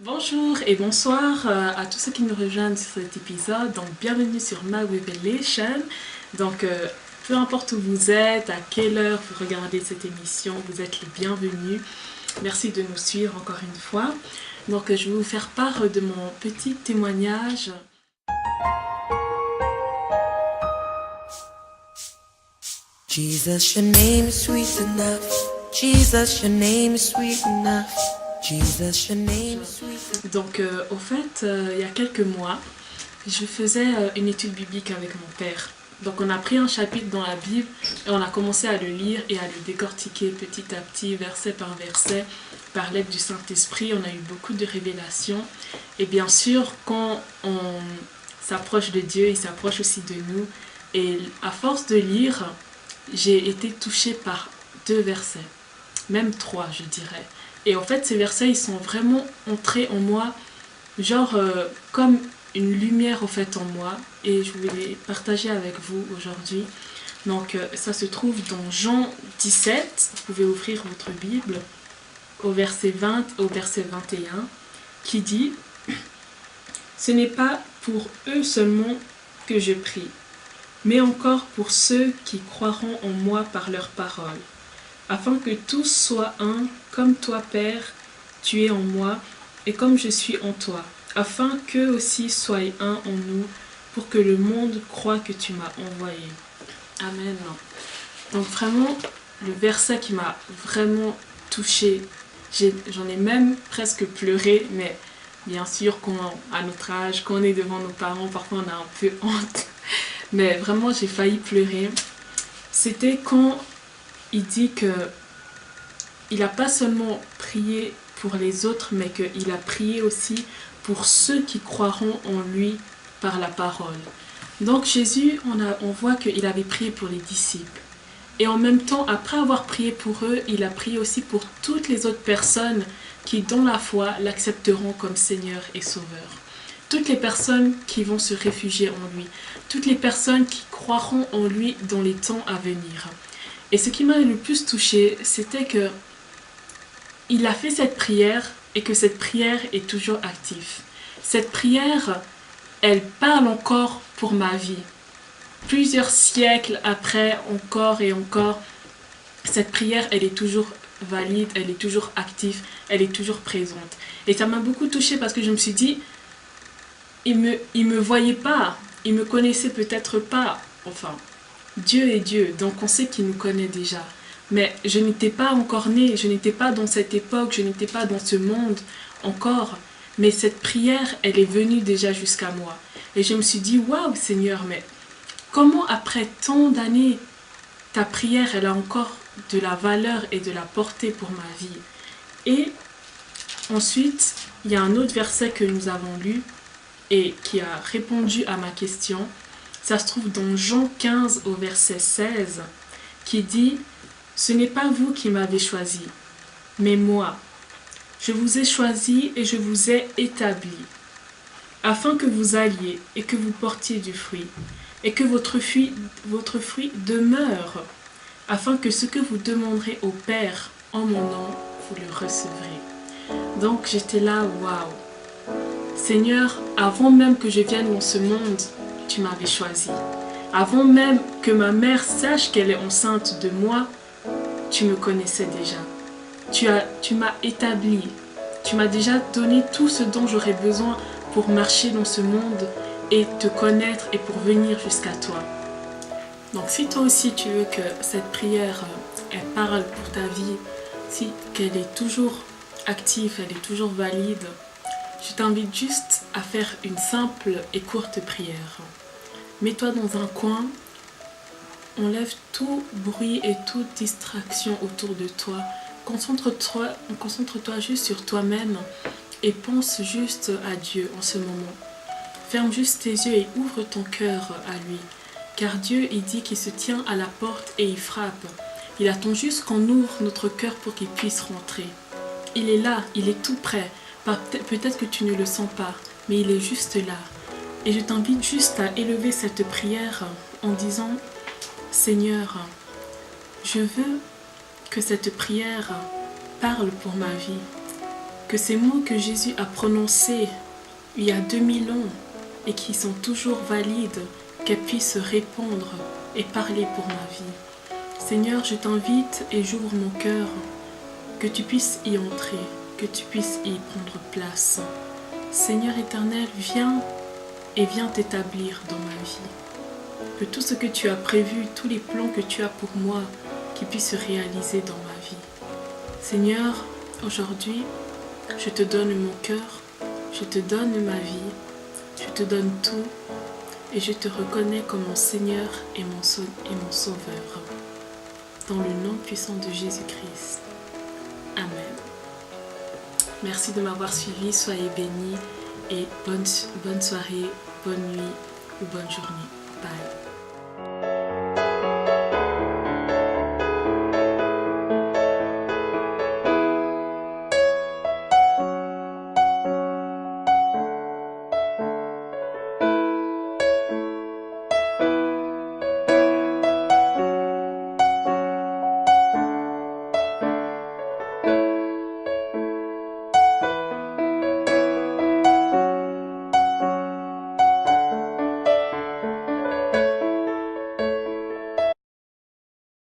Bonjour et bonsoir à tous ceux qui nous rejoignent sur cet épisode. Donc bienvenue sur My Revelation. Donc peu importe où vous êtes, à quelle heure vous regardez cette émission, vous êtes les bienvenus. Merci de nous suivre encore une fois. Donc je vais vous faire part de mon petit témoignage. Jesus, your name is sweet enough. Jesus, your name is sweet enough. Jesus, your name is sweet enough. Donc au fait, il y a quelques mois, je faisais une étude biblique avec mon père. Donc on a pris un chapitre dans la Bible et on a commencé à le lire et à le décortiquer petit à petit, verset par verset, par l'aide du Saint-Esprit. On a eu beaucoup de révélations. Et bien sûr, quand on s'approche de Dieu, il s'approche aussi de nous. Et à force de lire, j'ai été touchée par 2 versets, même 3 je dirais. Et en fait ces versets ils sont vraiment entrés en moi, genre comme une lumière au fait en moi, et je voulais les partager avec vous aujourd'hui. Donc ça se trouve dans Jean 17, vous pouvez ouvrir votre Bible, au verset 20 au verset 21, qui dit « Ce n'est pas pour eux seulement que je prie, mais encore pour ceux qui croiront en moi par leur parole, afin que tous soient un, comme toi, Père, tu es en moi, et comme je suis en toi, afin qu'eux aussi soient un en nous, pour que le monde croie que tu m'as envoyé. » Amen. Donc vraiment, le verset qui m'a vraiment touchée, j'en ai même presque pleuré, mais bien sûr, à notre âge, quand on est devant nos parents, parfois on a un peu honte. Mais vraiment, j'ai failli pleurer. C'était quand il dit que il n'a pas seulement prié pour les autres, mais qu'il a prié aussi pour ceux qui croiront en lui par la parole. Donc Jésus, on voit qu'il avait prié pour les disciples. Et en même temps, après avoir prié pour eux, il a prié aussi pour toutes les autres personnes qui, dans la foi, l'accepteront comme Seigneur et Sauveur. Toutes les personnes qui vont se réfugier en lui, toutes les personnes qui croiront en lui dans les temps à venir. Et ce qui m'a le plus touchée, c'était que il a fait cette prière et que cette prière est toujours active. Cette prière, elle parle encore pour ma vie. Plusieurs siècles après, encore et encore, cette prière, elle est toujours valide, elle est toujours active, elle est toujours présente. Et ça m'a beaucoup touchée parce que je me suis dit, il me voyait pas, il me connaissait peut-être pas. Enfin, Dieu est Dieu, donc on sait qu'il nous connaît déjà. Mais je n'étais pas encore née, je n'étais pas dans cette époque, je n'étais pas dans ce monde encore. Mais cette prière, elle est venue déjà jusqu'à moi. Et je me suis dit, waouh Seigneur, mais comment après tant d'années, ta prière, elle a encore de la valeur et de la portée pour ma vie. Et ensuite, il y a un autre verset que nous avons lu et qui a répondu à ma question. Ça se trouve dans Jean 15 au verset 16, qui dit « Ce n'est pas vous qui m'avez choisi, mais moi. Je vous ai choisi et je vous ai établi, afin que vous alliez et que vous portiez du fruit, et que votre fruit demeure, afin que ce que vous demanderez au Père en mon nom, vous le recevrez. » Donc j'étais là, waouh. Seigneur, avant même que je vienne dans ce monde, tu m'avais choisi. Avant même que ma mère sache qu'elle est enceinte de moi, tu me connaissais déjà. Tu m'as établi. Tu m'as déjà donné tout ce dont j'aurais besoin pour marcher dans ce monde et te connaître et pour venir jusqu'à toi. Donc si toi aussi tu veux que cette prière, elle parle pour ta vie, si qu'elle est toujours active, elle est toujours valide, je t'invite juste à faire une simple et courte prière. Mets-toi dans un coin, enlève tout bruit et toute distraction autour de toi. Concentre-toi juste sur toi-même et pense juste à Dieu en ce moment. Ferme juste tes yeux et ouvre ton cœur à lui. Car Dieu, il dit qu'il se tient à la porte et il frappe. Il attend juste qu'on ouvre notre cœur pour qu'il puisse rentrer. Il est là, il est tout près. Peut-être que tu ne le sens pas, mais il est juste là. Et je t'invite juste à élever cette prière en disant « Seigneur, je veux que cette prière parle pour ma vie, Que ces mots que Jésus a prononcés il y a 2000 ans et qui sont toujours valides, qu'elles puissent répondre et parler pour ma vie. Seigneur, je t'invite et j'ouvre mon cœur, que tu puisses y entrer, que tu puisses y prendre place. Seigneur éternel, viens et viens t'établir dans ma vie. Que tout ce que tu as prévu, tous les plans que tu as pour moi, qu'ils puissent se réaliser dans ma vie. Seigneur, aujourd'hui, je te donne mon cœur, je te donne ma vie, je te donne tout et je te reconnais comme mon Seigneur et mon Sauveur. Dans le nom puissant de Jésus-Christ. Amen. Merci de m'avoir suivi, soyez bénis et bonne soirée, bonne nuit ou bonne journée. Bye.